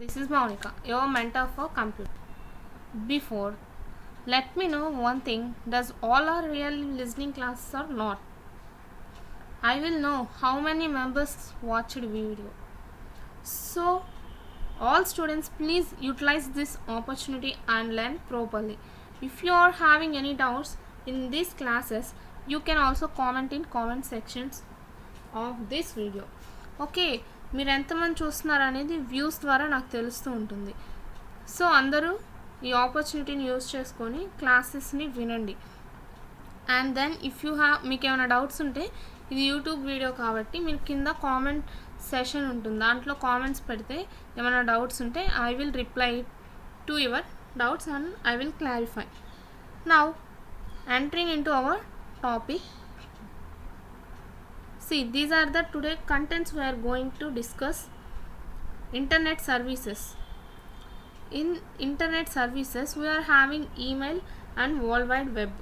this is Monica, your mentor for computer. Before, let me know one thing, does all are really listening classes or not? I will know how many members watched video. So, all students please utilize this opportunity and learn properly. If you are having any doubts in these classes, you can also comment in comment sections of this video. Okay, మీరు ఎంతమంది చూస్తున్నారు అనేది views ద్వారా నాకు తెలుస్తూ ఉంటుంది. So అందరూ ఈ ఆపర్చునిటీని యూజ్ చేసుకొని క్లాసెస్ని వినండి. అండ్ దెన్ ఇఫ్ యూ మీకు ఏమైనా డౌట్స్ ఉంటే, ఇది యూట్యూబ్ వీడియో కాబట్టి మీరు కింద కామెంట్ సెషన్ ఉంటుంది, దాంట్లో కామెంట్స్ పెడితే ఏమైనా డౌట్స్ ఉంటే I will reply to your doubts and I will clarify. Now entering in to our topic. See, these are the today contents we are going to discuss. Internet services. In internet services, we are having email and World Wide Web.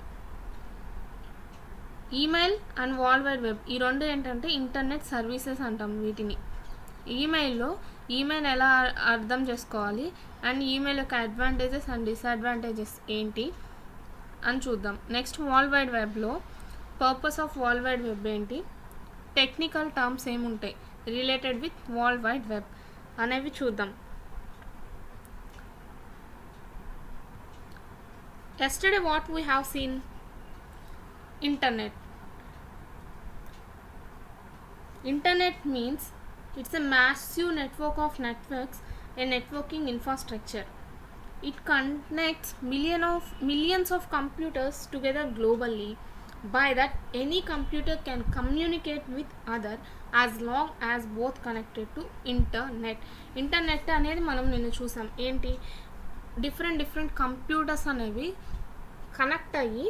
Email and world wide web, ఈ రెండు ఏంటంటే internet services అంటాం వీటిని. Email ఎలా అర్థం చేసుకోవాలి and email యొక్క advantages and disadvantages ఏంటి అని చూద్దాం. నెక్స్ట్ వరల్డ్ వైడ్ వెబ్లో purpose of world wide web ఏంటి, టెక్నికల్ టర్మ్స్ ఏముంటాయి related with world wide web అనేవి చూద్దాం. Yesterday what we have seen, internet means it's a massive network of networks, a networking infrastructure. It connects millions of computers together globally. By that, any computer can communicate with other as long as both connected to internet అనేది మనం నిన్న చూసాం. ఏంటి, different computers అనేవి connect అయ్యి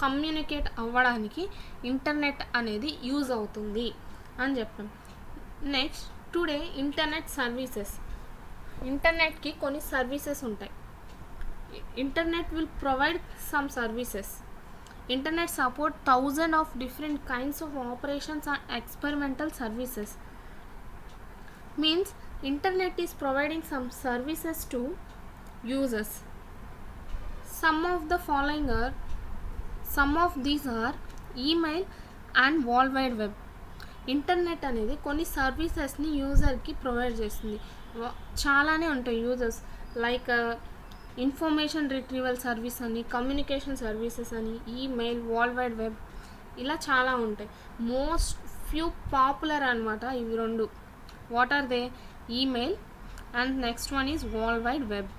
communicate అవ్వడానికి internet అనేది use అవుతుంది అని చెప్పాం. Next today internet services. ఇంటర్నెట్కి కొన్ని సర్వీసెస్ ఉంటాయి. Internet will provide some services. Internet support thousands of different kinds of operations and experimental services. Means internet is providing some services to users. Some of these are email and World Wide Web. Internet అనేది కొన్ని సర్వీసెస్ని యూజర్కి provide చేస్తుంది. చాలానే ఉంటాయి users, like information retrieval service అని, communication services అని, email, world wide web, ఇలా చాలా ఉంటాయి. మోస్ట్ ఫ్యూ పాపులర్ అనమాట ఇవి రెండు. What are they? Email and next one is world wide web.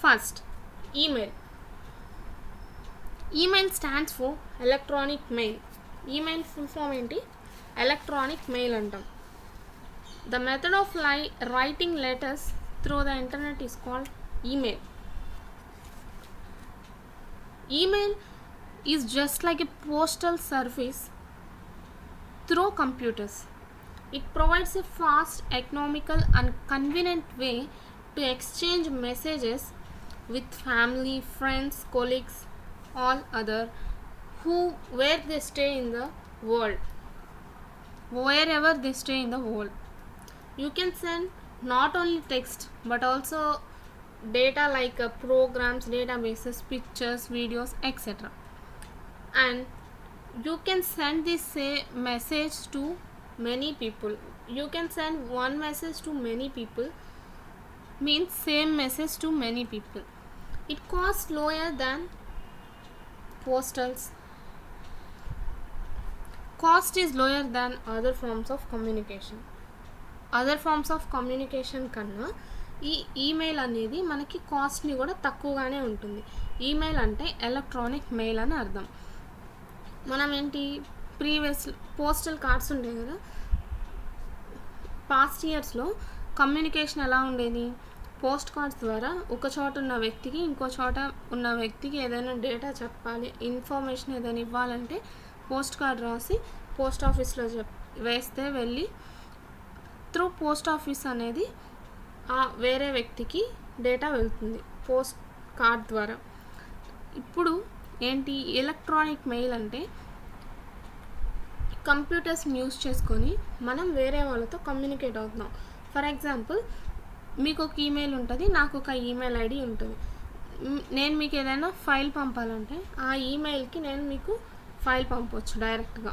First email. Email stands for electronic mail. Email full form ఏంటి? Electronic mail అంటాం. The method of writing letters through the internet is called email. Email is just like a postal service through computers. It provides a fast, economical and convenient way to exchange messages with family, friends, colleagues, all other where they stay in the world, wherever they stay in the world. You can send not only text but also data like programs, databases, pictures, videos, etc. And you can send this message to many people. You can send one message to many people, means same message to many people. It costs lower than postals. Cost is lower than other forms of communication. Other forms of communication కన్నా ఈ email అనేది మనకి కాస్ట్ని కూడా తక్కువగానే ఉంటుంది. Email అంటే electronic mail అని అర్థం. మనం ఏంటి, ప్రీవియస్ పోస్టల్ కార్డ్స్ ఉండేవి కదా, పాస్ట్ ఇయర్స్లో కమ్యూనికేషన్ ఎలా ఉండేది, పోస్ట్ కార్డ్స్ ద్వారా ఒక చోట ఉన్న వ్యక్తికి ఇంకో చోట ఉన్న వ్యక్తికి ఏదైనా డేటా చెప్పాలి, ఇన్ఫర్మేషన్ ఏదైనా ఇవ్వాలంటే పోస్ట్ కార్డ్ రాసి పోస్ట్ ఆఫీస్లో వేస్తే వెళ్ళి త్రూ పోస్ట్ ఆఫీస్ అనేది వేరే వ్యక్తికి డేటా వెళ్తుంది పోస్ట్ కార్డ్ ద్వారా. ఇప్పుడు ఏంటి, ఎలక్ట్రానిక్ మెయిల్ అంటే కంప్యూటర్స్ని యూస్ చేసుకొని మనం వేరే వాళ్ళతో కమ్యూనికేట్ అవుతున్నాం. ఫర్ ఎగ్జాంపుల్, మీకు ఒక ఈమెయిల్ ఉంటుంది, నాకు ఒక ఈమెయిల్ ఐడి ఉంటుంది. నేను మీకు ఏదైనా ఫైల్ పంపాలంటే ఆ ఈమెయిల్కి నేను మీకు ఫైల్ పంపవచ్చు డైరెక్ట్గా.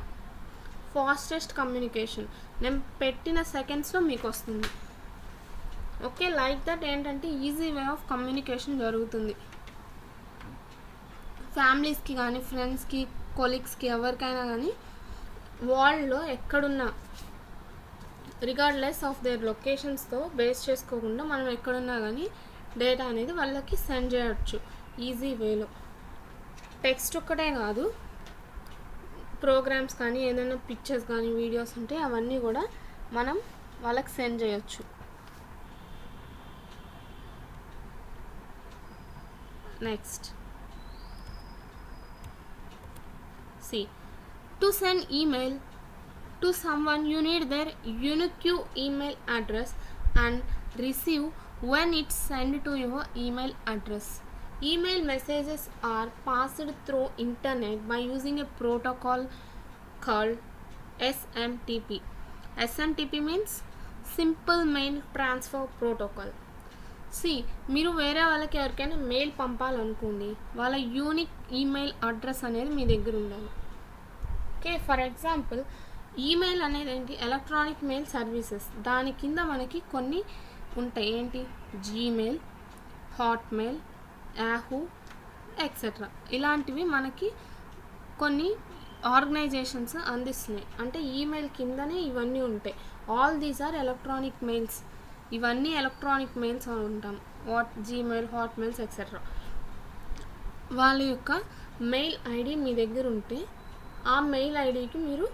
ఫాస్టెస్ట్ కమ్యూనికేషన్, నేను పెట్టిన సెకండ్స్లో మీకు వస్తుంది. ఓకే, లైక్ దట్ ఏంటంటే ఈజీ వే ఆఫ్ కమ్యూనికేషన్ జరుగుతుంది. ఫ్యామిలీస్కి కానీ, ఫ్రెండ్స్కి, కొలీగ్స్కి, ఎవరికైనా కానీ వరల్డ్లో ఎక్కడున్నా రిగార్డ్లెస్ ఆఫ్ దేర్ లొకేషన్స్తో బేస్ చేసుకోకుండా మనం ఎక్కడున్నా కానీ డేటా అనేది వాళ్ళకి సెండ్ చేయవచ్చు ఈజీ వేలో. టెక్స్ట్ ఒక్కటే కాదు, ప్రోగ్రామ్స్ కానీ, ఏదైనా పిక్చర్స్ కానీ, వీడియోస్ ఉంటే అవన్నీ కూడా మనం వాళ్ళకి సెండ్ చేయొచ్చు. Next, see, to send email to someone you need their unique email address and receive when it's sent to your email address. Email messages are passed through internet by using a protocol called SMTP. SMTP means Simple Mail Transfer Protocol. మీరు వేరే వాళ్ళకి ఎవరికైనా mail పంపాలనుకోండి, వాళ్ళ unique email address అనేది మీ దగ్గర ఉండాలి. Okay, for example, email అనేది ఏంటి? Electronic mail services. దాని కింద మనకి కొన్ని ఉంటాయి. ఏంటి? Gmail, Hotmail, Yahoo etcetera. ఇలాంటివి మనకి కొన్ని ఆర్గనైజేషన్స్ అందిస్తున్నాయి. అంటే ఈమెయిల్ కిందనే ఇవన్నీ ఉంటాయి. All these are electronic mails. ఇవన్నీ ఎలక్ట్రానిక్ మెయిల్స్ అని ఉంటాం. Gmail, Hotmails etcetera. వాళ్ళ యొక్క మెయిల్ ఐడి మీ దగ్గర ఉంటే ఆ మెయిల్ ఐడికి మీరు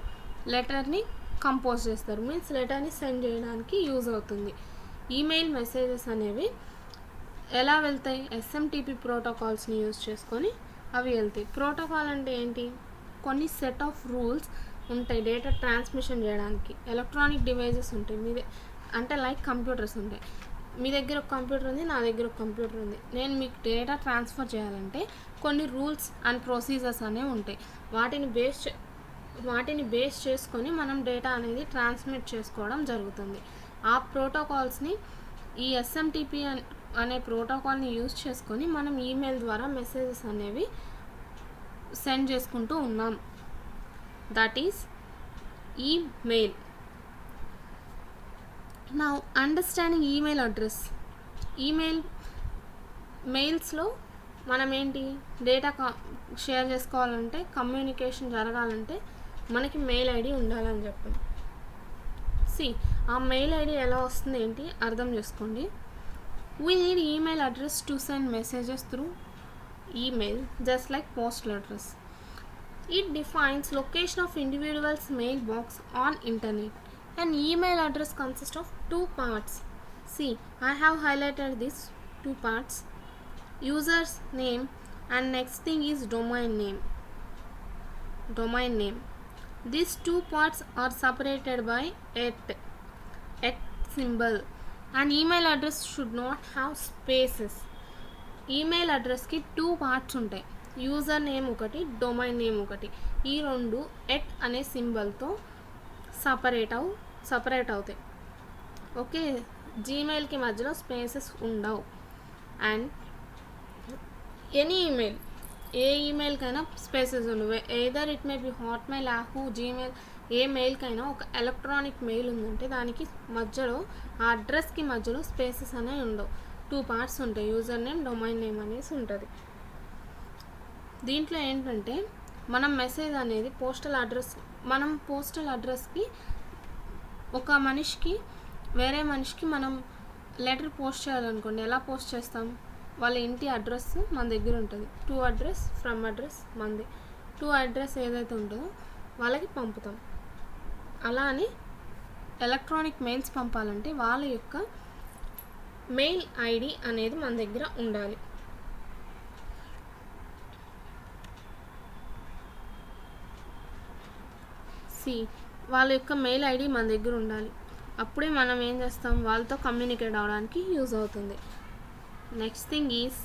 లెటర్ని కంపోజ్ చేస్తారు. మీన్స్ లెటర్ని సెండ్ చేయడానికి యూజ్ అవుతుంది. ఈమెయిల్ మెసేజెస్ అనేవి ఎలా వెళ్తాయి? ఎస్ఎంటీపీ ప్రోటోకాల్స్ని యూజ్ చేసుకొని అవి వెళ్తాయి. ప్రోటోకాల్ అంటే ఏంటి? కొన్ని సెట్ ఆఫ్ రూల్స్ ఉంటాయి డేటా ట్రాన్స్మిషన్ చేయడానికి. ఎలక్ట్రానిక్ డివైజెస్ ఉంటాయి మీదే, అంటే లైక్ కంప్యూటర్స్ ఉంటాయి. మీ దగ్గర ఒక కంప్యూటర్ ఉంది, నా దగ్గర ఒక కంప్యూటర్ ఉంది. నేను మీకు డేటా ట్రాన్స్ఫర్ చేయాలంటే కొన్ని రూల్స్ అండ్ ప్రొసీజర్స్ అనేవి ఉంటాయి. వాటిని బేస్ చేసుకొని మనం డేటా అనేది ట్రాన్స్మిట్ చేసుకోవడం జరుగుతుంది. ఆ ప్రోటోకాల్స్ని, ఈ ఎస్ఎంటీపీ అనే ప్రోటోకాల్ని యూజ్ చేసుకొని మనం ఈమెయిల్ ద్వారా మెసేజెస్ అనేవి సెండ్ చేసుకుంటూ ఉన్నాం. That is email. Now understanding email address. మెయిల్స్లో మనం ఏంటి? డేటా షేర్ చేసుకోవాలంటే, కమ్యూనికేషన్ జరగాలంటే మనకి మెయిల్ ఐడి ఉండాలని చెప్పాం. ఆ మెయిల్ ఐడి ఎలా వస్తుంది ఏంటి అర్థం చేసుకోండి. We need email address to send messages through email, just like postal address. It defines location of individual's mailbox on internet. An email address consists of two parts. I have highlighted these two parts. User's name and next thing is domain name. These two parts are separated by @ symbol. An email address should not have spaces. Email అడ్రస్కి 2 parts ఉంటాయి. User name ఒకటి, domain name ఒకటి. ఈ రెండు at అనే సింబల్తో separate అవుతాయి. Okay, జీమెయిల్కి మధ్యలో spaces ఉండవు. అండ్ ఎనీ ఈమెయిల్, ఏ ఈమెయిల్కైనా స్పేసెస్ ఉండవు. Either it may be Hotmail, Yahoo, Gmail, ఏ మెయిల్కైనా ఒక ఎలక్ట్రానిక్ మెయిల్ ఉందంటే దానికి మధ్యలో, ఆ అడ్రస్కి మధ్యలో స్పేసెస్ అనేవి ఉండవు. 2 పార్ట్స్ ఉంటాయి. యూజర్ నేమ్, డొమైన్ నేమ్ అనేసి ఉంటుంది. దీంట్లో ఏంటంటే మనం మెసేజ్ అనేది పోస్టల్ అడ్రస్కి ఒక మనిషికి, వేరే మనిషికి మనం లెటర్ పోస్ట్ చేయాలనుకోండి. ఎలా పోస్ట్ చేస్తాం? వాళ్ళ ఇంటి అడ్రస్ మన దగ్గర ఉంటుంది. టు అడ్రస్, ఫ్రమ్ అడ్రస్ మనది. టు అడ్రస్ ఏదైతే ఉంటుందో వాళ్ళకి పంపుతాం. అలా అని ఎలక్ట్రానిక్ మెయిల్స్ పంపాలంటే వాళ్ళ యొక్క మెయిల్ ఐడి అనేది మన దగ్గర ఉండాలి. వాళ్ళ యొక్క మెయిల్ ఐడి మన దగ్గర ఉండాలి. అప్పుడే మనం ఏం చేస్తాం? వాళ్ళతో కమ్యూనికేట్ అవ్వడానికి యూజ్ అవుతుంది. Next thing is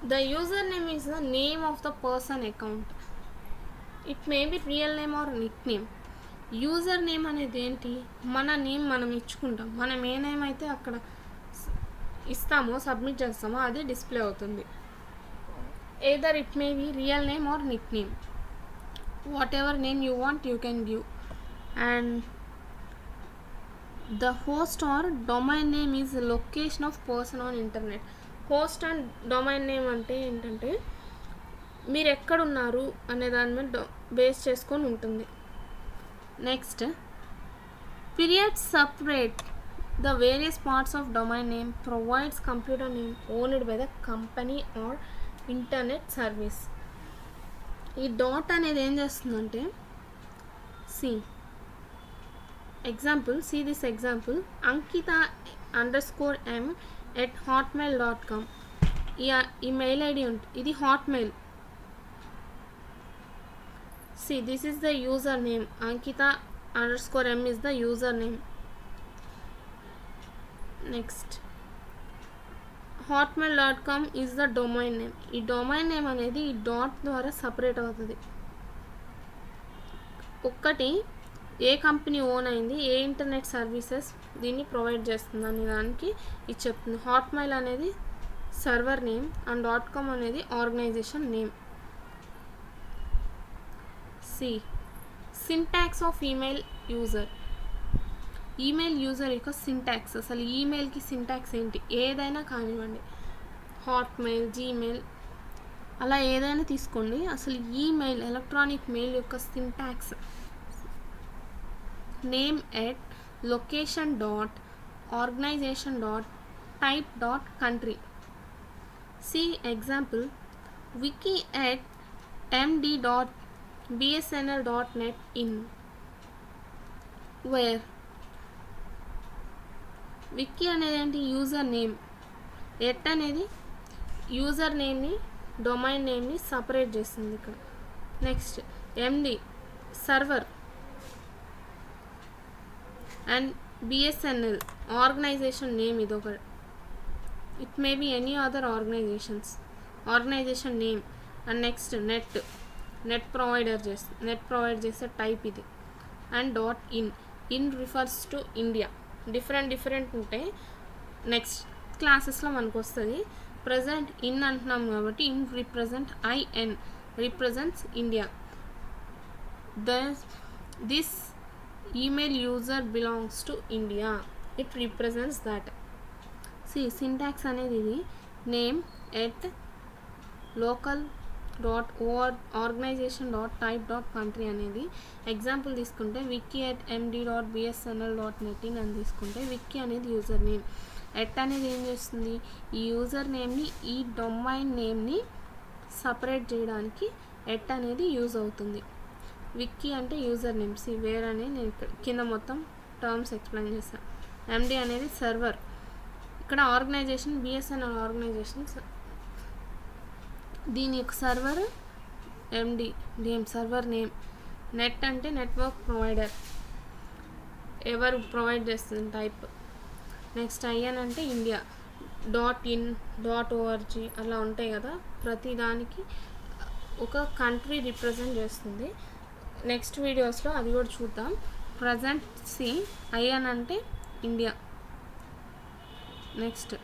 The username is the name of the person account. It may be real name or nickname. User name అనేది ఏంటి, మన నేమ్ మనం ఇచ్చుకుంటాం, మనం ఏ నేమ్ అయితే అక్కడ ఇస్తామో సబ్మిట్ చేస్తామో అది డిస్ప్లే అవుతుంది. Either it may be real name or nickname, whatever name you want you can give. And the host or domain name is location of person on internet. Host and domain name అంటే ఏంటంటే మీరు ఎక్కడున్నారు అనే దాని మీద base చేసుకొని ఉంటుంది. Next, period separate the various parts of domain name provides computer name owned by the company are internet service. ఈ డాట్ అనేది ఏం చేస్తుందంటే, see this example, ankita_m@hotmail.com. ఈ మెయిల్ ఐడి ఇది Hotmail. See, this is the username. Ankita_m is the username. Next, hotmail.com is the domain name. ఈ domain name అనేది ఈ dot ద్వారా సపరేట్ అవుతుంది. ఒక్కటి ఏ కంపెనీ ఓన్ అయింది, ఏ ఇంటర్నెట్ సర్వీసెస్ దీన్ని ప్రొవైడ్ చేస్తుంది అనే దానికి ఇది చెప్తుంది. హాట్మెయిల్ అనేది సర్వర్ నేమ్ అండ్ .com అనేది organisation name. Syntax of email user. Email user యొక్క సింటాక్స్, అసలు ఈమెయిల్కి సింటాక్స్ ఏంటి, ఏదైనా కానివ్వండి, హాట్మెయిల్, జీమెయిల్, అలా ఏదైనా తీసుకోండి. అసలు ఈమెయిల్, ఎలక్ట్రానిక్ మెయిల్ యొక్క syntax name at location dot organisation dot type dot country. See example, wiki at md.bsnl.net in, where wiki అనేది ఏంటి, యూజర్ నేమ్, ఎట్ అనేది యూజర్ నేమ్ని డొమైన్ నేమ్ని సపరేట్ చేస్తుంది ఇక్కడ. నెక్స్ట్, MD server and BSNL organisation name, ఇది ఒక, it may be any other organisation name. And next, net provide చేసే టైప్ ఇది. And in refers to India. Different ఉంటాయి. నెక్స్ట్ క్లాసెస్లో మనకు వస్తుంది. ప్రజెంట్ ఇన్ అంటున్నాం కాబట్టి in represents India. This email user belongs to India, it represents that. Syntax అనేది ఇది name at local dot organisation dot type dot country అనేది. Example తీసుకుంటే wiki@md.bsnl.net in అని తీసుకుంటే విక్కీ అనేది యూజర్ నేమ్. ఎట్ అనేది ఏం చేస్తుంది, ఈ యూజర్ నేమ్ని ఈ డొమైన్ నేమ్ని సపరేట్ చేయడానికి ఎట్ అనేది యూజ్ అవుతుంది. విక్కీ అంటే యూజర్ నేమ్. వేర్ అనేది నేను ఇక్కడ కింద మొత్తం టర్మ్స్ ఎక్స్ప్లెయిన్ చేస్తాను. ఎండి అనేది సర్వర్, ఇక్కడ ఆర్గనైజేషన్ బిఎస్ఎన్ఎల్ ఆర్గనైజేషన్, దీని యొక్క సర్వర్ ఎండి నేమ్, సర్వర్ నేమ్. నెట్ అంటే నెట్వర్క్ ప్రొవైడర్, ఎవరు ప్రొవైడ్ చేస్తుంది టైప్. నెక్స్ట్ ఐఎన్ అంటే ఇండియా, .in .org అలా ఉంటాయి కదా, ప్రతి దానికి ఒక కంట్రీ రిప్రజెంట్ చేస్తుంది. నెక్స్ట్ వీడియోస్లో అది కూడా చూద్దాం. ప్రజెంట్ ఐఎన్ అంటే India. Next,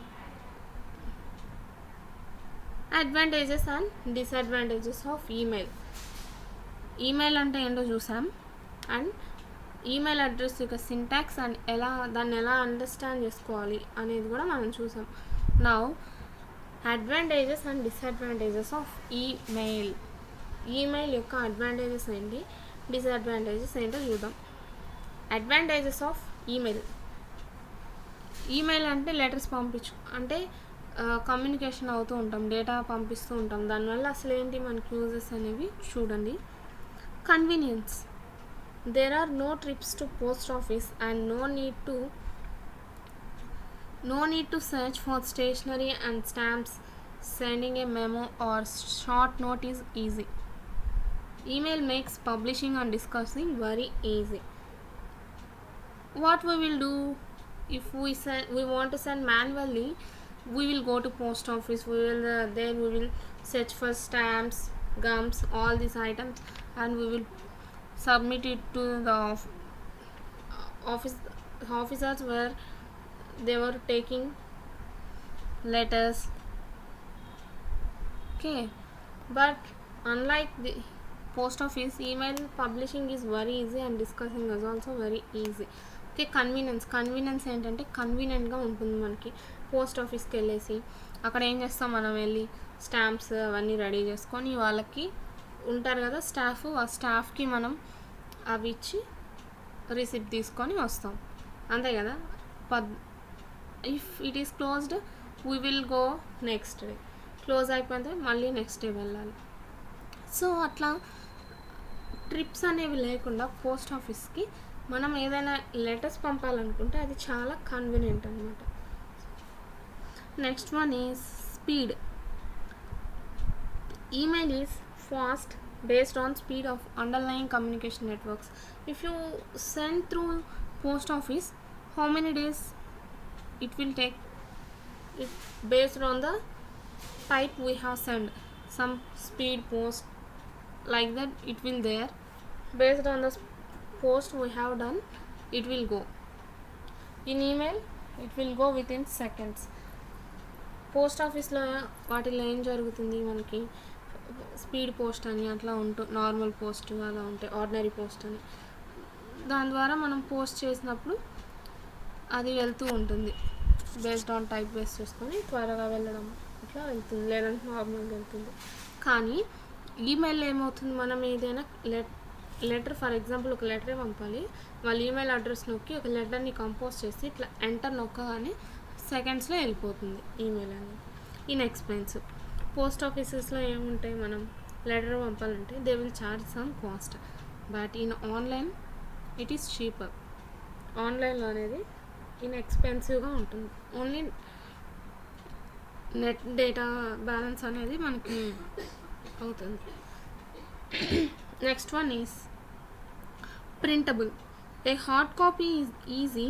advantages and disadvantages of email. Email అంటే ఏంటో చూసాం, అండ్ ఈమెయిల్ అడ్రస్ యొక్క సింటాక్స్ అండ్ దాన్ని ఎలా అండర్స్టాండ్ చేసుకోవాలి అనేది కూడా మనం చూసాం. Now advantages and disadvantages of email. Email యొక్క అడ్వాంటేజెస్ ఏంటి, డిసడ్వాంటేజెస్ ఏంటో చూద్దాం. అడ్వాంటేజెస్ ఆఫ్ ఈమెయిల్ అంటే లెటర్స్ అంటే కమ్యూనికేషన్ అవుతూ ఉంటాం, డేటా పంపిస్తూ ఉంటాం. దానివల్ల అసలు ఏంటి మనకి యూజెస్ అనేవి చూడండి. Convenience, there are no trips to post office and no need to search for stationery and stamps. Sending a memo or short note is easy. Email makes publishing and discussing very easy. What we will do if we want to send manually, we will go to post office, we will there we will search for stamps, gums, all these items, and we will submit it to the office officers where they were taking letters. Okay, but unlike the post office, email publishing is very easy and discussing is also very easy. Okay, convenience ఏంటంటే కన్వీనియంట్గా ఉంటుంది మనకి. Post ఆఫీస్కి వెళ్ళేసి అక్కడ ఏం చేస్తాం, మనం వెళ్ళి స్టాంప్స్ అవన్నీ రెడీ చేసుకొని వాళ్ళకి ఉంటారు కదా స్టాఫ్, ఆ స్టాఫ్కి మనం అవి ఇచ్చి రిసిప్ట్ తీసుకొని వస్తాం, అంతే కదా. If it is closed we will go next day, close అయిపోతే మళ్ళీ నెక్స్ట్ డే వెళ్ళాలి. సో అట్లా ట్రిప్స్ అనేవి లేకుండా పోస్ట్ ఆఫీస్కి మనం ఏదైనా లెటర్స్ పంపాలనుకుంటే అది చాలా కన్వీనియంట్ అనమాట. Next one is speed. Email is fast based on speed of underlying communication networks. If you send through post office, how many days it will take? It based on the type we have sent. Some speed post like that it will there. Based on the post we have done, it will go. In email it will go within seconds. Post ఆఫీస్లో వాటిలో ఏం జరుగుతుంది, మనకి speed post అని అట్లా normal post అలా ఉంటాయి, ordinary post అని. దాని ద్వారా మనం పోస్ట్ చేసినప్పుడు అది వెళ్తూ ఉంటుంది, బేస్డ్ ఆన్ టైప్ బేస్ చేసుకొని త్వరగా వెళ్ళడం అట్లా వెళ్తుంది, లేదంటే నార్మల్గా వెళ్తుంది. కానీ ఈమెయిల్లో ఏమవుతుంది, మనం ఏదైనా లెటర్ ఫర్ ఎగ్జాంపుల్ ఒక లెటరే పంపాలి, వాళ్ళ ఈమెయిల్ అడ్రస్ నొక్కి ఒక లెటర్ని కంపోజ్ చేసి ఇట్లా ఎంటర్ నొక్కగానే సెకండ్స్లో వెళ్ళిపోతుంది ఈమెయిల్ అనేది. ఇన్ఎక్స్పెన్సివ్. పోస్ట్ ఆఫీసెస్లో ఏముంటాయి, మనం లెటర్ పంపాలంటే they will charge some cost, but in online it is cheaper. ఆన్లైన్లో అనేది ఇన్ఎక్స్పెన్సివ్గా ఉంటుంది, ఓన్లీ నెట్ డేటా బ్యాలెన్స్ అనేది మనకి అవుతుంది. Next one is printable. A hard copy is easy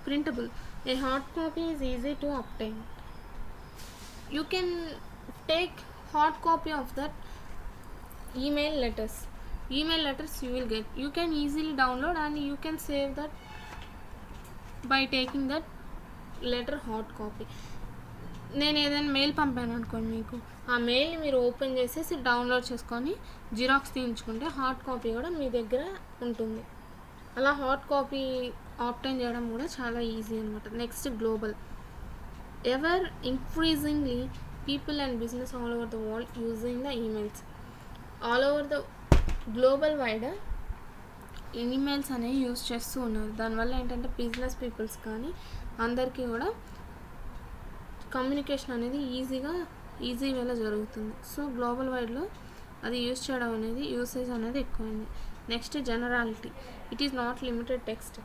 printable. A hard copy is easy to obtain. You can take hard copy of that email letters you will get. You can easily download and you can save that by taking that letter hard copy. నేను ఏదైనా mail పంపాను అనుకోండి, మీకు ఆ మెయిల్ని మీరు open చేసేసి download చేసుకొని xerox తీయించుకుంటే hard copy కూడా మీ దగ్గర ఉంటుంది. అలా హార్డ్ కాపీ ఆప్టైన్ చేయడం కూడా చాలా ఈజీ అనమాట. Next global. Ever increasingly people and business all over the world using the emails. All over the global wide emails అనేవి యూజ్ చేస్తూ ఉన్నారు. దానివల్ల ఏంటంటే బిజినెస్ పీపుల్స్ కానీ అందరికీ కూడా కమ్యూనికేషన్ అనేది ఈజీ వేలో జరుగుతుంది. సో గ్లోబల్ వైడ్లో అది యూజ్ చేయడం అనేది యూసేజ్ అనేది ఎక్కువైంది. Next generality. It is not limited text.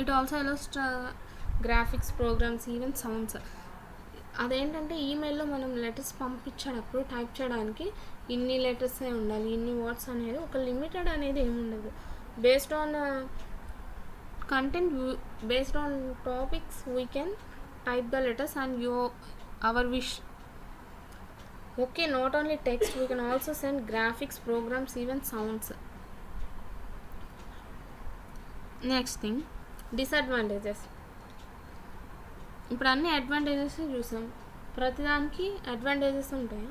It also allows graphics, programs, even sounds. అదేంటంటే ఈమెయిల్లో మనం లెటర్స్ పంపించేటప్పుడు టైప్ చేయడానికి ఇన్ని లెటర్సే ఉండాలి, ఇన్ని వర్డ్స్ అనేది ఒక లిమిటెడ్ అనేది ఏమి ఉండదు. Based on content, based on topics we can type the letters and our wish. Okay, not only text, we can also send graphics, programs, even sounds. Next thing, disadvantages. ఇప్పుడు అన్ని advantages చూసాం, ప్రతిదానికి advantages ఉంటాయి,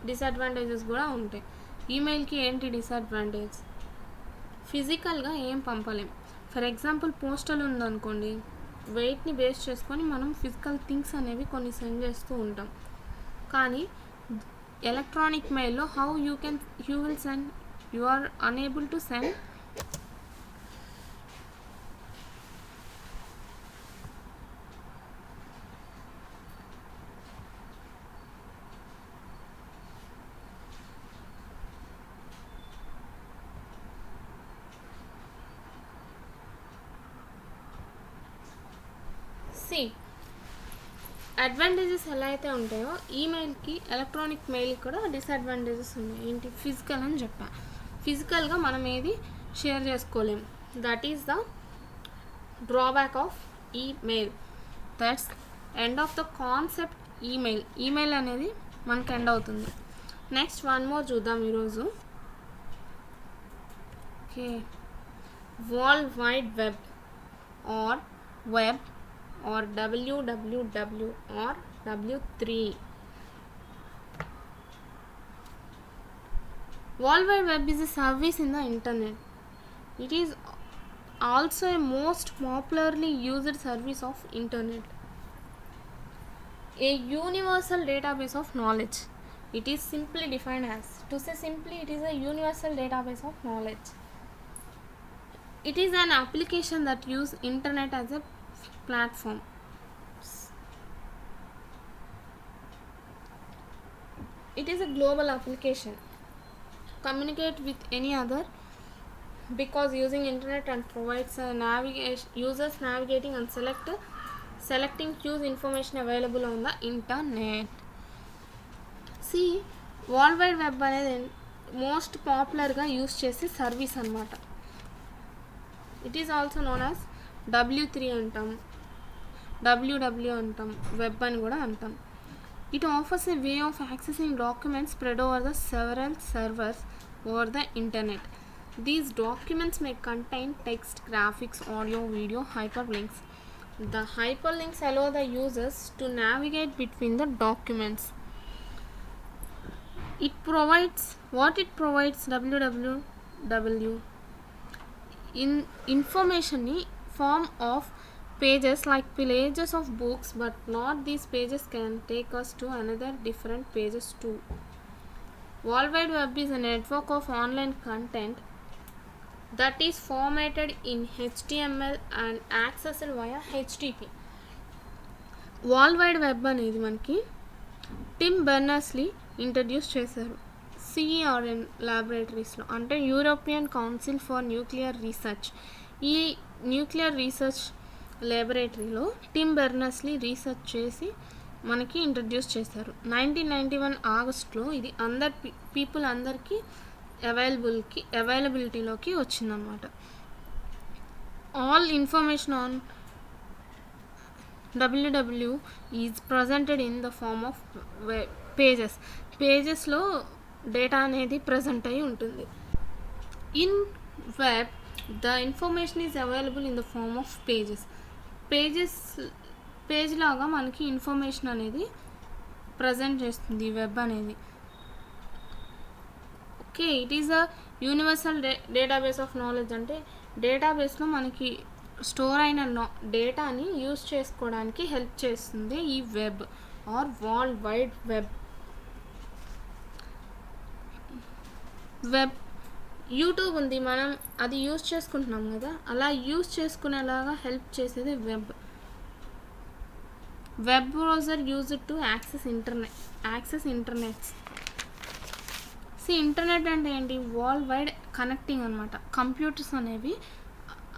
disadvantages కూడా ఉంటాయి. ఈమెయిల్కి ఏంటి disadvantage? ఫిజికల్గా ఏం పంపలేం. ఫర్ ఎగ్జాంపుల్ పోస్టల్ ఉందనుకోండి, వెయిట్ని బేస్ చేసుకొని మనం ఫిజికల్ థింగ్స్ అనేవి కొన్ని సెండ్ చేస్తూ ఉంటాం. కానీ ఎలక్ట్రానిక్ మెయిల్లో you will send, you are unable to send advantages ఎలా అయితే ఉంటాయో ఈమెయిల్కి, ఎలక్ట్రానిక్ మెయిల్కి కూడా డిసడ్వాంటేజెస్ ఉన్నాయి. ఏంటి? ఫిజికల్ అని చెప్పా. ఫిజికల్గా మనం ఏది షేర్ చేసుకోలేం. That is the drawback of email. That's end of the concept email అనేది మనకి ఎండ్ అవుతుంది. నెక్స్ట్ వన్ మోర్ చూద్దాం ఈరోజు. Okay, world wide web or web or www or W3. World Wide Web is a service in the internet. It is also a most popularly used service of internet. A universal database of knowledge. It is simply defined as, to say simply, it is a universal database of knowledge. It is an application that uses internet as a platform. It is a global application. Communicate with any other because using internet and provides users navigating and selecting choose information available on the internet. See, World Wide Web అనేది most పాపులర్గా use చేసే service అన్నమాట. It is also known as W3 అంటాం, WW అంటాం, web అని కూడా అంటాం. It offers a way of accessing documents spread over the several servers over the internet. These documents may contain text, graphics, audio, video, hyperlinks. The hyperlinks allow the users to navigate between the documents. It provides www information in form of pages like pages of books, but not these pages can take us to another different pages too. World Wide Web is a network of online content that is formatted in HTML and accessed via HTTP. World Wide Web అనేది మనకి Tim బెర్నర్స్-లీ introduce చేశారు CERN ల్యాబొరేటరీస్లో, అంటే European council for nuclear research. ఈ nuclear research ల్యాబొరేటరీలో Tim బెర్నర్స్-లీ research చేసి మనకి introduce చేశారు. 1991 ఆగస్ట్లో ఇది పీపుల్ అందరికీ అవైలబిలిటీలోకి వచ్చిందనమాట. All information on www is presented in the form of పేజెస్లో డేటా అనేది ప్రజెంట్ అయి ఉంటుంది. In web the information is available in the form of page లాగా మనకి ఇన్ఫర్మేషన్ అనేది ప్రజెంట్ చేస్తుంది వెబ్ అనేది. Okay, it is a universal database of knowledge, అంటే డేటాబేస్లో మనకి స్టోర్ అయిన డేటాని యూజ్ చేసుకోవడానికి హెల్ప్ చేస్తుంది ఈ web or world wide web. YouTube ఉంది, మనం అది యూజ్ చేసుకుంటున్నాం కదా, అలా యూజ్ చేసుకునేలాగా హెల్ప్ చేసేది web. Web browser used to access internet. Internet అంటే ఏంటి? వరల్డ్ వైడ్ కనెక్టింగ్ అనమాట. కంప్యూటర్స్ అనేవి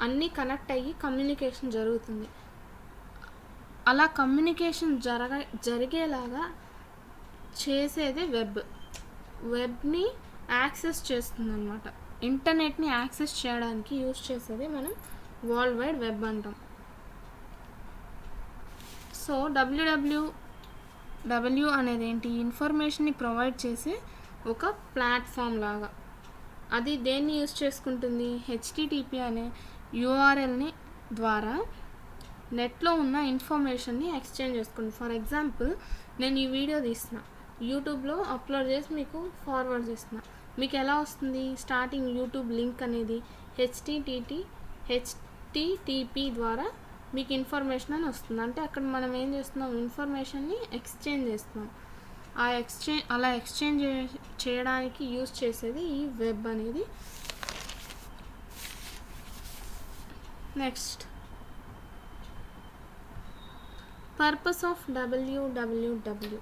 అన్నీ కనెక్ట్ అయ్యి కమ్యూనికేషన్ జరుగుతుంది. అలా కమ్యూనికేషన్ జరిగేలాగా చేసేది వెబ్ని యాక్సెస్ చేస్తుంది అనమాట. ఇంటర్నెట్ని యాక్సెస్ చేయడానికి యూజ్ చేసేది మనం వరల్డ్ వైడ్ వెబ్ అంటాం. సో www అనేది ఏంటి? ఇన్ఫర్మేషన్ని ప్రొవైడ్ చేసే ఒక ప్లాట్ఫామ్ లాగా. అది దేన్ని యూజ్ చేసుకుంటుంది? HTTP అనే URLని ద్వారా నెట్లో ఉన్న ఇన్ఫర్మేషన్ని ఎక్స్చేంజ్ చేసుకుంటుంది. ఫర్ ఎగ్జాంపుల్, నేను ఈ వీడియో తీస్తున్నా, యూట్యూబ్లో అప్లోడ్ చేసి మీకు ఫార్వర్డ్ చేస్తున్నా. మీకు ఎలా వస్తుంది? స్టార్టింగ్ యూట్యూబ్ లింక్ అనేది HTTP ద్వారా మీకు ఇన్ఫర్మేషన్ అని వస్తుంది. అంటే అక్కడ మనం ఏం చేస్తున్నాం? ఇన్ఫర్మేషన్ని ఎక్స్చేంజ్ చేస్తున్నాం. అలా ఎక్స్చేంజ్ చేయడానికి యూజ్ చేసేది ఈ వెబ్ అనేది. నెక్స్ట్, పర్పస్ ఆఫ్ www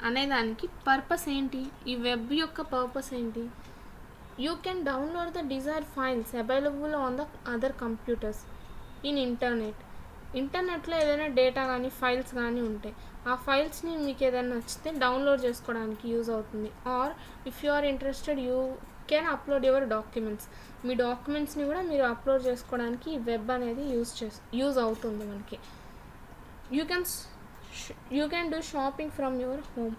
అనేదానికి పర్పస్ ఏంటి? ఈ వెబ్ యొక్క పర్పస్ ఏంటి? You can download the desired files available on the other computers in ఇంటర్నెట్లో ఏదైనా డేటా కానీ ఫైల్స్ కానీ ఉంటాయి. ఆ ఫైల్స్ని మీకు ఏదైనా నచ్చితే డౌన్లోడ్ చేసుకోవడానికి యూజ్ అవుతుంది. Or if you are interested, you can upload your documents. మీ డాక్యుమెంట్స్ని కూడా మీరు అప్లోడ్ చేసుకోవడానికి ఈ వెబ్ అనేది యూజ్ అవుతుంది మనకి. You can do shopping from your home.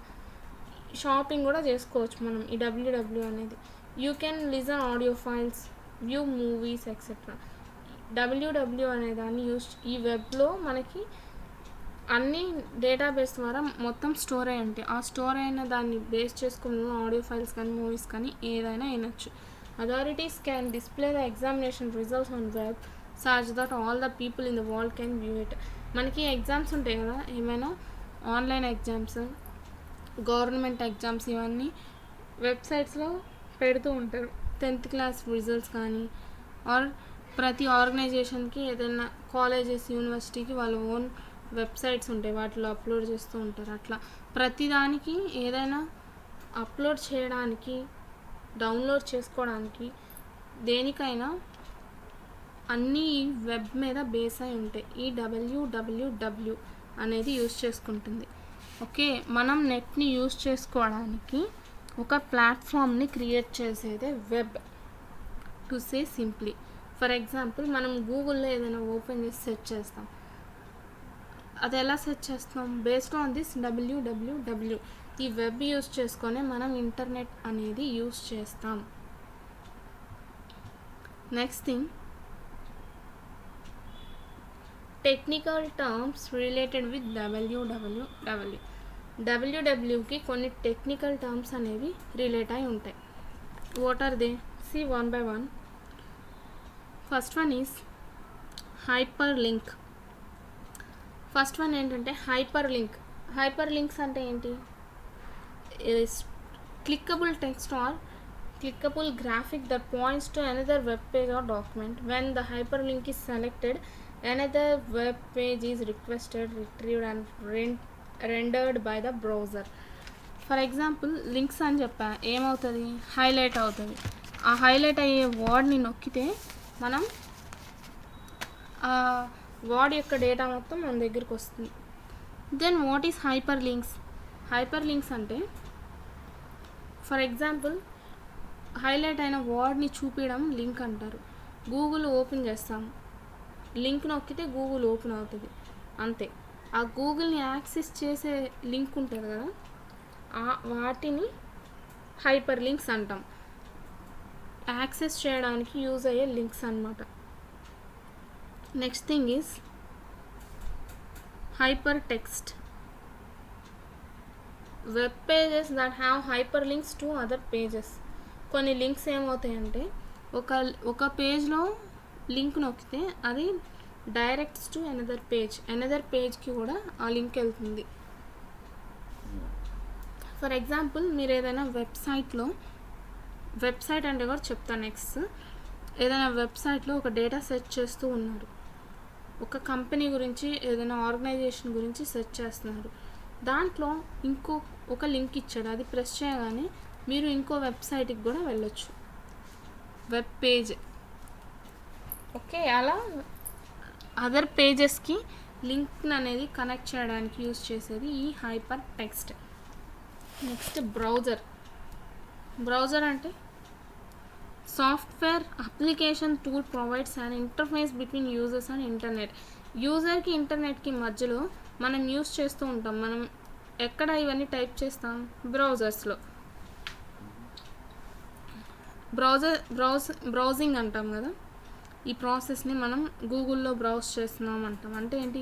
Shopping కూడా చేసుకోవచ్చు మనం ఈ డబ్ల్యూడబ్ల్యూ అనేది. You can listen audio files, view movies etcetera. W W అనే దాన్ని ఈ వెబ్లో మనకి అన్ని డేటాబేస్ ద్వారా మొత్తం స్టోర్ అయి ఉంటాయి. ఆ స్టోర్ అయిన దాన్ని బేస్ చేసుకుని ఆడియో ఫైల్స్ కానీ మూవీస్ కానీ ఏదైనా అయినచ్చు. Authorities can display the examination results on web such that all the people in the world can view it. మనకి ఎగ్జామ్స్ ఉంటాయి కదా, ఏమైనా ఆన్లైన్ ఎగ్జామ్స్, గవర్నమెంట్ ఎగ్జామ్స్, ఇవన్నీ వెబ్సైట్స్లో పెడుతూ ఉంటారు. 10th క్లాస్ రిజల్ట్స్ కానీ ఆర్ ప్రతి ఆర్గనైజేషన్కి ఏదైనా కాలేజెస్, యూనివర్సిటీకి వాళ్ళ ఓన్ వెబ్సైట్స్ ఉంటాయి, వాటిలో అప్లోడ్ చేస్తూ ఉంటారు. అట్లా ప్రతిదానికి ఏదైనా అప్లోడ్ చేయడానికి, డౌన్లోడ్ చేసుకోవడానికి, దేనికైనా అన్నీ వెబ్ మీద బేస్ అయి ఉంటాయి. ఈ డబ్ల్యూడబ్ల్యూడబ్ల్యూ అనేది యూజ్ చేసుకుంటుంది. ఓకే, మనం నెట్ని యూజ్ చేసుకోవడానికి ఒక ప్లాట్ఫామ్ని క్రియేట్ చేసేదే web, to say simply. For example, మనం గూగుల్లో ఏదైనా ఓపెన్ చేసి సెర్చ్ చేస్తాం. అది ఎలా సెర్చ్ చేస్తాం? Based on this WWW. ఈ వెబ్ యూజ్ చేసుకొని మనం ఇంటర్నెట్ అనేది యూజ్ చేస్తాం. Next thing, technical terms related with WWW. డబ్ల్యూడబ్ల్యూకి కొన్ని టెక్నికల్ టర్మ్స్ అనేవి రిలేట్ అయి ఉంటాయి. What are they? See one by one. First one is hyper link. First one ఏంటంటే హైపర్ లింక్. హైపర్ లింక్స్ అంటే ఏంటి? Clickable text or clickable graphic that points to another web page or document. When the hyperlink is selected, another web page is requested, retrieved and rendered by the browser. For example, links అని చెప్పా, ఏమవుతుంది? Highlight అవుతుంది. ఆ highlight అయ్యే వర్డ్ని నొక్కితే మనం ఆ word యొక్క డేటా మొత్తం మన దగ్గరికి వస్తుంది. Then what is hyperlinks? Hyper links అంటే, ఫర్ ఎగ్జాంపుల్, హైలైట్ అయిన వర్డ్ని చూపించడం లింక్ అంటారు. గూగుల్ ఓపెన్ చేస్తాం, లింక్ నొక్కితే గూగుల్ ఓపెన్ అవుతుంది, అంతే. ఆ గూగుల్ని యాక్సెస్ చేసే లింక్ ఉంటుంది కదా, వాటిని హైపర్ లింక్స్ అంటాం. యాక్సెస్ చేయడానికి యూజ్ అయ్యే లింక్స్ అన్నమాట. Next thing is hyper text. Web pages that have hyper links to other pages. కొన్ని లింక్స్ ఏమవుతాయంటే, ఒక పేజ్లో లింక్ నొక్కితే అది డైరెక్ట్స్ టు అనదర్ పేజ్కి కూడా ఆ లింక్ వెళ్తుంది. ఫర్ ఎగ్జాంపుల్, మీరు ఏదైనా వెబ్సైట్ అంటే కూడా చెప్తాను నెక్స్ట్. ఏదైనా వెబ్సైట్లో ఒక డేటా సెర్చ్ చేస్తూ ఉన్నారు, ఒక కంపెనీ గురించి, ఏదైనా ఆర్గనైజేషన్ గురించి సెర్చ్ చేస్తున్నారు. దాంట్లో ఒక లింక్ ఇచ్చాడు, అది ప్రెస్ చేయగానే మీరు ఇంకో వెబ్సైట్కి కూడా వెళ్ళొచ్చు, వెబ్ పేజ్. ఓకే, అలా అదర్ పేజెస్కి లింక్ అనేది కనెక్ట్ చేయడానికి యూజ్ చేసేది ఈ హైపర్ టెక్స్ట్. నెక్స్ట్ బ్రౌజర్ అంటే software application tool provides an interface between users and internet. యూజర్కి ఇంటర్నెట్కి మధ్యలో మనం యూజ్ చేస్తూ ఉంటాం. మనం ఎక్కడ ఇవన్నీ టైప్ చేస్తాం? బ్రౌజర్స్లో. బ్రౌజింగ్ అంటాం కదా, ఈ ప్రాసెస్ని మనం గూగుల్లో బ్రౌజ్ చేస్తున్నాం అంటాం. అంటే ఏంటి?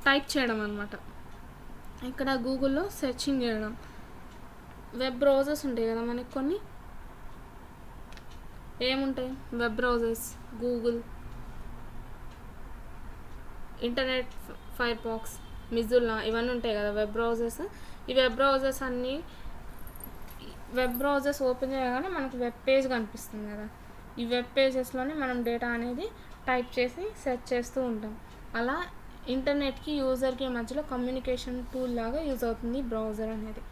టైప్ చేయడం అన్నమాట. ఇక్కడ గూగుల్లో సెర్చింగ్ చేయడం. వెబ్ బ్రౌజర్స్ ఉంటాయి కదా మనకి, కొన్ని ఏముంటాయి? Web browsers, Google, internet fire box, Mozilla, ఇవన్నీ ఉంటాయి కదా వెబ్ బ్రౌజర్స్. ఈ వెబ్ బ్రౌజర్స్ అన్నీ, వెబ్ బ్రౌజర్స్ ఓపెన్ చేయగానే మనకు వెబ్ పేజ్ కనిపిస్తుంది కదా, ఈ వెబ్ పేజెస్లోనే మనం డేటా అనేది టైప్ చేసి సెర్చ్ చేస్తూ ఉంటాం. అలా ఇంటర్నెట్కి యూజర్కి మధ్యలో కమ్యూనికేషన్ టూల్ లాగా యూజ్ అవుతుంది బ్రౌజర్ అనేది.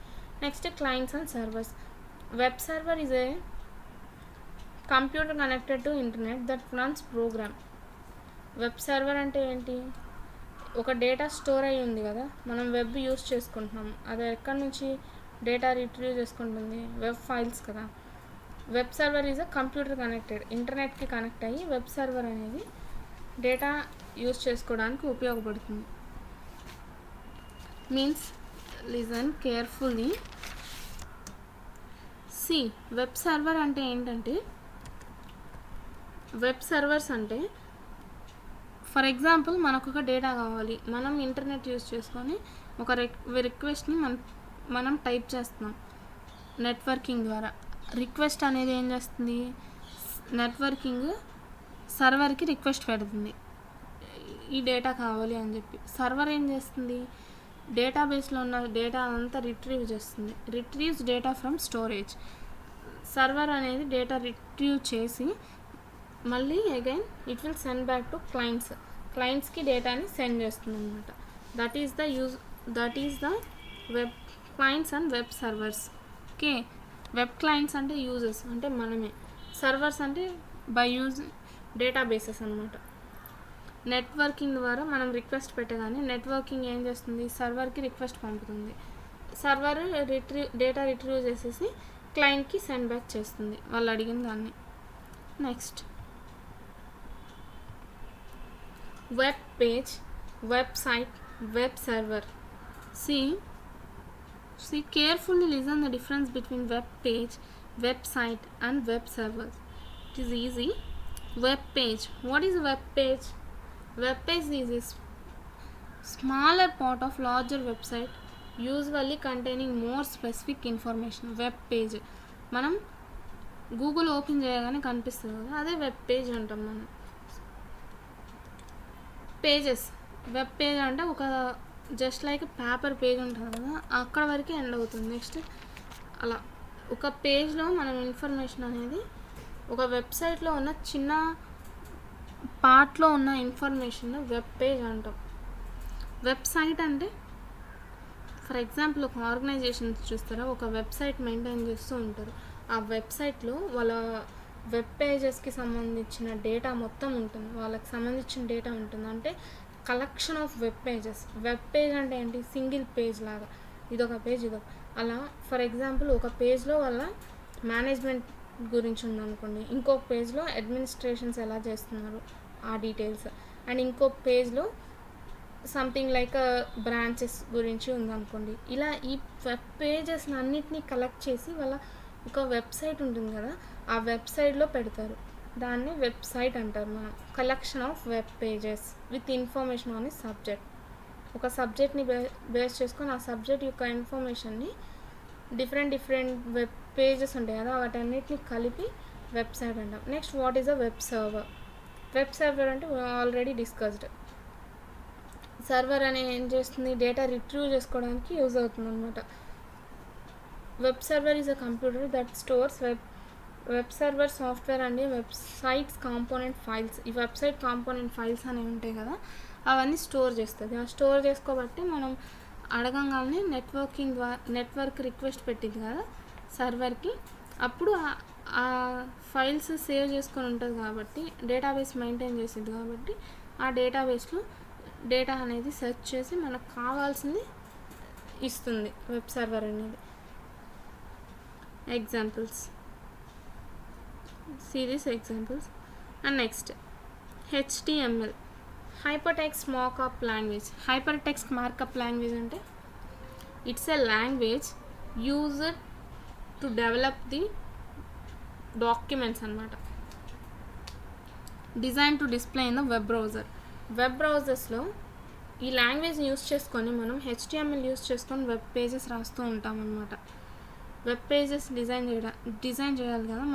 Next, clients and servers. Web server is a computer connected to internet that runs program. Web server అంటే ఏంటి? ఒక డేటా స్టోర్ అయ్యి ఉంది కదా, మనం వెబ్ యూజ్ చేసుకుంటున్నాం, అది ఎక్కడి నుంచి? డేటా రిట్రీవ్ చేసుకుంటుంది. వెబ్ ఫైల్స్ కదా. Web server is a computer connected, ఇంటర్నెట్కి కనెక్ట్ అయ్యి వెబ్ సర్వర్ అనేది డేటా యూజ్ చేసుకోవడానికి ఉపయోగపడుతుంది. Means listen carefully. See web server అంటే ఏంటంటే, వెబ్ సర్వర్స్ అంటే ఫర్ ఎగ్జాంపుల్ మనకు ఒక డేటా కావాలి, మనం ఇంటర్నెట్ యూజ్ చేసుకొని ఒక రిక్వెస్ట్ని మనం టైప్ చేస్తున్నాం నెట్వర్కింగ్ ద్వారా. రిక్వెస్ట్ అనేది ఏం చేస్తుంది, నెట్వర్కింగ్ సర్వర్కి రిక్వెస్ట్ పెడుతుంది ఈ డేటా కావాలి అని చెప్పి. సర్వర్ ఏం చేస్తుంది, డేటాబేస్లో ఉన్న డేటా అంతా రిట్రీవ్ చేస్తుంది. Retrieves data from storage. Server అనేది డేటా రిట్రీవ్ చేసి మళ్ళీ again it will send back to క్లయింట్స్కి డేటాని సెండ్ చేస్తుంది అనమాట. That is the web clients and web servers. Okay, web clients అంటే యూజర్స్ అంటే మనమే, సర్వర్స్ అంటే బై యూజ్ డేటాబేసెస్ అనమాట. నెట్వర్కింగ్ ద్వారా మనం రిక్వెస్ట్ పెట్టగానే నెట్వర్కింగ్ ఏం చేస్తుంది, సర్వర్కి రిక్వెస్ట్ పంపుతుంది. సర్వర్ డేటా రిట్రీవ్ చేసేసి క్లయింట్కి సెండ్ బ్యాక్ చేస్తుంది వాళ్ళు అడిగిన దాన్ని. Next web page, website, web server. See carefully, listen the difference between web page, website and web server. It is easy. Web page. What is a web page? Web page is a smaller part of larger website, usually containing more specific information. Web page మనం Google open చేయగానే కనిపిస్తుంది కదా, అదే web page అంటాం మనం. Pages, web page అంటే ఒక just like paper page ఉంటుంది కదా, అక్కడ వరకే ఎండ్ అవుతుంది. నెక్స్ట్ అలా ఒక పేజ్లో మనం ఇన్ఫర్మేషన్ అనేది ఒక వెబ్సైట్లో ఉన్న చిన్న పార్ట్లో ఉన్న ఇన్ఫర్మేషన్ వెబ్ పేజ్ అంటాం. వెబ్సైట్ అంటే ఫర్ ఎగ్జాంపుల్ ఒక ఆర్గనైజేషన్స్ చూస్తారా, ఒక వెబ్సైట్ మెయింటైన్ చేస్తూ ఉంటారు. ఆ వెబ్సైట్లో వాళ్ళ వెబ్ పేజెస్కి సంబంధించిన డేటా మొత్తం ఉంటుంది, వాళ్ళకి సంబంధించిన డేటా ఉంటుంది. అంటే collection of web pages. Web page అంటే ఏంటి, సింగిల్ పేజ్ లాగా, ఇదొక పేజ్ ఇదొక. అలా ఫర్ ఎగ్జాంపుల్ ఒక పేజ్లో వాళ్ళ మేనేజ్మెంట్ గురించి ఉందనుకోండి, ఇంకొక పేజ్లో అడ్మినిస్ట్రేషన్స్ ఎలా చేస్తున్నారు ఆ డీటెయిల్స్, అండ్ ఇంకొక పేజ్లో సంథింగ్ లైక్ బ్రాంచెస్ గురించి ఉందనుకోండి. ఇలా ఈ వెబ్ పేజెస్ అన్నిటినీ కలెక్ట్ చేసి వాళ్ళ ఒక వెబ్సైట్ ఉంటుంది కదా, ఆ వెబ్సైట్లో పెడతారు. దాన్ని వెబ్సైట్ అంటారు మనం. Collection of web pages with information on ఈ సబ్జెక్ట్. ఒక సబ్జెక్ట్ని బేస్ చేసుకొని ఆ సబ్జెక్ట్ యొక్క ఇన్ఫర్మేషన్ని డిఫరెంట్ వెబ్ పేజెస్ ఉంటాయి కదా, వాటన్నిటిని కలిపి వెబ్సైట్ అంటాం. Next what is a web server. Web server అంటే ఆల్రెడీ డిస్కస్డ్. సర్వర్ అనేది ఏం చేస్తుంది, డేటా రిట్రీవ్ చేసుకోవడానికి యూజ్ అవుతుంది అనమాట. Web server is a computer that stores web server software and websites component files. ఈ వెబ్సైట్ కాంపోనెంట్ ఫైల్స్ అనేవి ఉంటాయి కదా, అవన్నీ స్టోర్ చేస్తుంది. ఆ స్టోర్ చేసుకోబట్టి మనం అడగంగానే నెట్వర్క్ రిక్వెస్ట్ పెట్టింది కదా సర్వర్కి, అప్పుడు ఆ ఫైల్స్ సేవ్ చేసుకొని ఉంటుంది కాబట్టి, డేటాబేస్ మెయింటైన్ చేసింది కాబట్టి, ఆ డేటాబేస్లో డేటా అనేది సెర్చ్ చేసి మనకు కావాల్సింది ఇస్తుంది వెబ్ సర్వర్ అనేది. Examples, see these examples. And next HTML, hypertext markup language. Hypertext markup language అంటే it's a language used to develop the documents అన్నమాట, designed to display in the web browser. Web బ్రౌజర్స్లో ఈ language use చేసుకొని మనం HTML use చేసుకొని web pages రాస్తూ ఉంటాం అన్నమాట. వెబ్ పేజెస్ డిజైన్ చేయాలి కదా,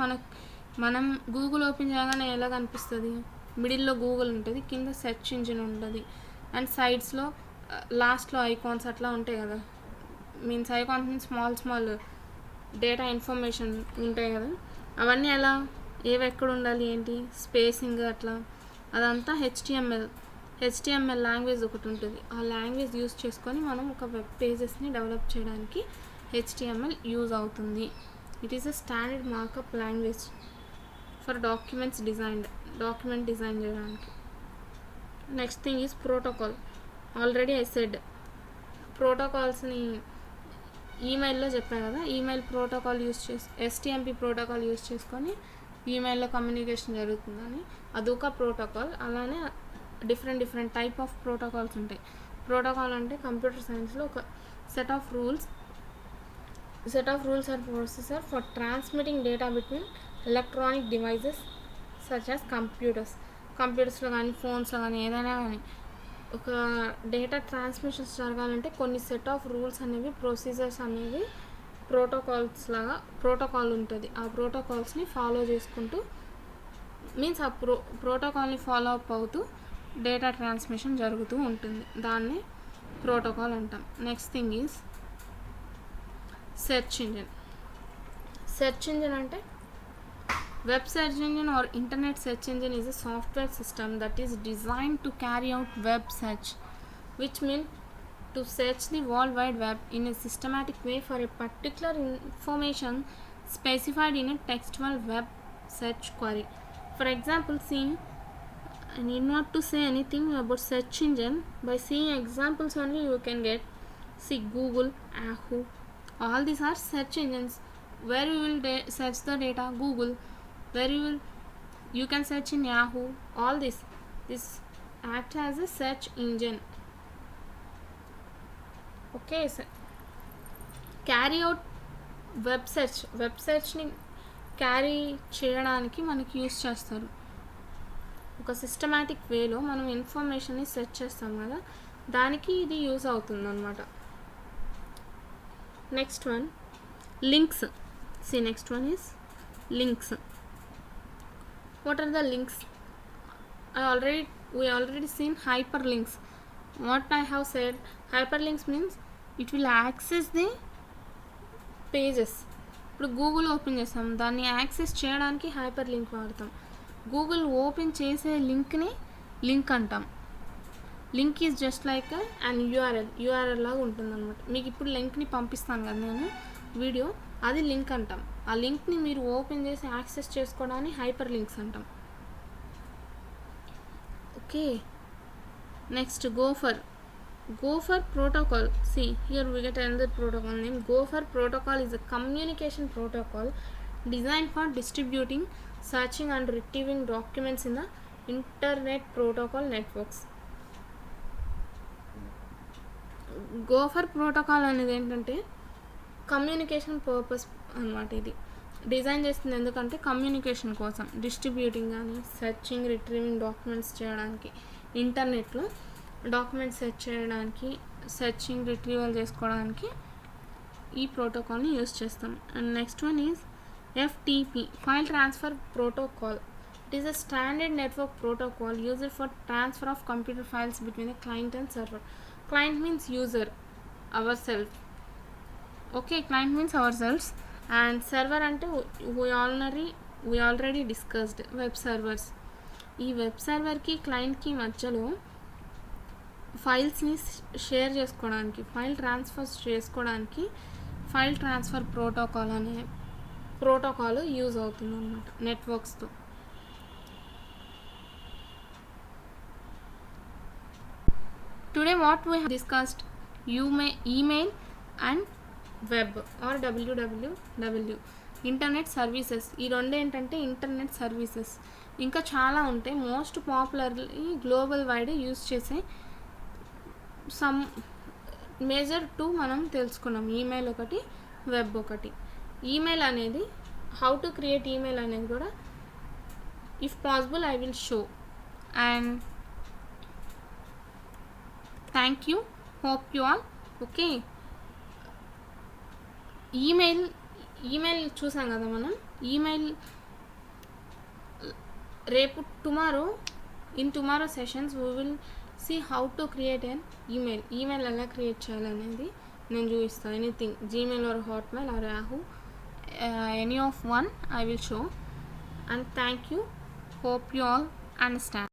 మనం గూగుల్ ఓపెన్ చేయగానే ఎలా కనిపిస్తుంది, మిడిల్లో గూగుల్ ఉంటుంది, కింద సెర్చ్ ఇంజిన్ ఉంటుంది, అండ్ సైడ్స్లో లాస్ట్లో ఐకాన్స్ అట్లా ఉంటాయి కదా. Means icons means small data information ఉంటాయి కదా, అవన్నీ ఎలా ఏవి ఎక్కడ ఉండాలి ఏంటి స్పేసింగ్ అట్లా అదంతా హెచ్టిఎంఎల్ లాంగ్వేజ్ ఒకటి ఉంటుంది. ఆ లాంగ్వేజ్ యూజ్ చేసుకొని మనం ఒక వెబ్ పేజెస్ని డెవలప్ చేయడానికి HTML యూజ్ అవుతుంది. It is a standard markup language for document design చేయడానికి. Next thing is protocol. Already I said ప్రోటోకాల్స్ని ఈమెయిల్లో చెప్పాను కదా, ఈమెయిల్ ప్రోటోకాల్ యూస్ చేసి ఎస్టిఎంపి ప్రోటోకాల్ యూస్ చేసుకొని ఈమెయిల్లో కమ్యూనికేషన్ జరుగుతుందని అదొక ప్రోటోకాల్. అలానే డిఫరెంట్ టైప్ ఆఫ్ ప్రోటోకాల్స్ ఉంటాయి. ప్రోటోకాల్ అంటే కంప్యూటర్ సైన్స్లో ఒక set of rules or processor for transmitting data between electronic devices such as కంప్యూటర్స్లో కానీ ఫోన్స్లో కానీ ఏదైనా కానీ ఒక డేటా ట్రాన్స్మిషన్స్ జరగాలంటే కొన్ని సెట్ ఆఫ్ రూల్స్ అనేవి ప్రొసీజర్స్ అనేవి ప్రోటోకాల్ ఉంటుంది. ఆ ప్రోటోకాల్స్ని ఫాలో చేసుకుంటూ మీన్స్ ఆ ప్రోటోకాల్ని ఫాలో అప్ అవుతూ డేటా ట్రాన్స్మిషన్ జరుగుతూ ఉంటుంది. దాన్ని ప్రోటోకాల్ అంటాం. Next thing is search engine అంటే web search engine or internet search engine is a software system that is designed to carry out web search, which means to search the world wide web in a systematic way for a particular information specified in a textual web search query. For example, I need not to say anything about search engine. By seeing examples only you can get. Google, Yahoo, all these are search engines. Where you will search the data? Google. Where you can search in Yahoo. All this acts as a search engine. Okay, so carry out web search ని carry చేయడానికి మనకి use చేస్తారు. ఒక systematic వేలో మనం ఇన్ఫర్మేషన్ని search చేస్తాం కదా, దానికి ఇది యూజ్ అవుతుంది అన్నమాట. Next one links. Next one is links. What are the links? We already seen hyperlinks. What I have said, hyperlinks means it will access the pages. ఇప్పుడు గూగుల్ ఓపెన్ చేస్తాం, దాన్ని యాక్సెస్ చేయడానికి హైపర్ లింక్ వాడతాం. Google open చేసే లింక్ని link అంటాం. Link is just like and URL లాగా ఉంటుంది అనమాట. మీకు ఇప్పుడు లింక్ని పంపిస్తాను కదా నేను వీడియో, అది లింక్ అంటాం. ఆ లింక్ని మీరు ఓపెన్ చేసి యాక్సెస్ చేసుకోవడానికి హైపర్ లింక్స్ అంటాం. Okay, next గోఫర్ protocol. Here we get another protocol name. Gopher protocol is a communication protocol designed for distributing, searching and retrieving documents in the internet protocol networks. గోఫర్ protocol అనేది ఏంటంటే communication purpose అన్నమాట. ఇది design చేస్తుంది ఎందుకంటే communication కోసం, distributing కానీ searching retrieving documents చేయడానికి, ఇంటర్నెట్లో డాక్యుమెంట్స్ సెర్చ్ చేయడానికి, సెర్చింగ్ రిట్రీవల్ చేసుకోవడానికి ఈ ప్రోటోకాల్ని యూజ్ చేస్తాం. And next one is FTP, file transfer protocol. It is a standard network protocol used for transfer of computer files between a client and server. Client means user, ourselves. Okay, client means ourselves, and server ante we already discussed web servers. ఈ web సర్వర్కి క్లయింట్కి మధ్యలో ఫైల్స్ని share చేసుకోవడానికి, file transfer చేసుకోవడానికి file transfer protocol అనే protocol use అవుతుంది అన్నమాట నెట్వర్క్స్తో. Today what we have discussed, email and web or www, internet services. ఈ రెండు ఏంటంటే ఇంటర్నెట్ సర్వీసెస్. ఇంకా చాలా ఉంటాయి. Most popularly global wide use చేసే సమ్ మేజర్ 2 మనం తెలుసుకున్నాం. ఈమెయిల్ ఒకటి, వెబ్ ఒకటి. ఈమెయిల్ అనేది హౌ టు క్రియేట్ ఈమెయిల్ అనేది కూడా if possible I will show. And thank you, hope you all. Okay, email చూసాం కదా మనం. ఈమెయిల్ రేపు tomorrow sessions we will see how to create an email ఎలా క్రియేట్ చేయాలనేది నేను చూపిస్తాను. Anything, Gmail or Hotmail or Yahoo, any of one I will show. And thank you, hope you all understand.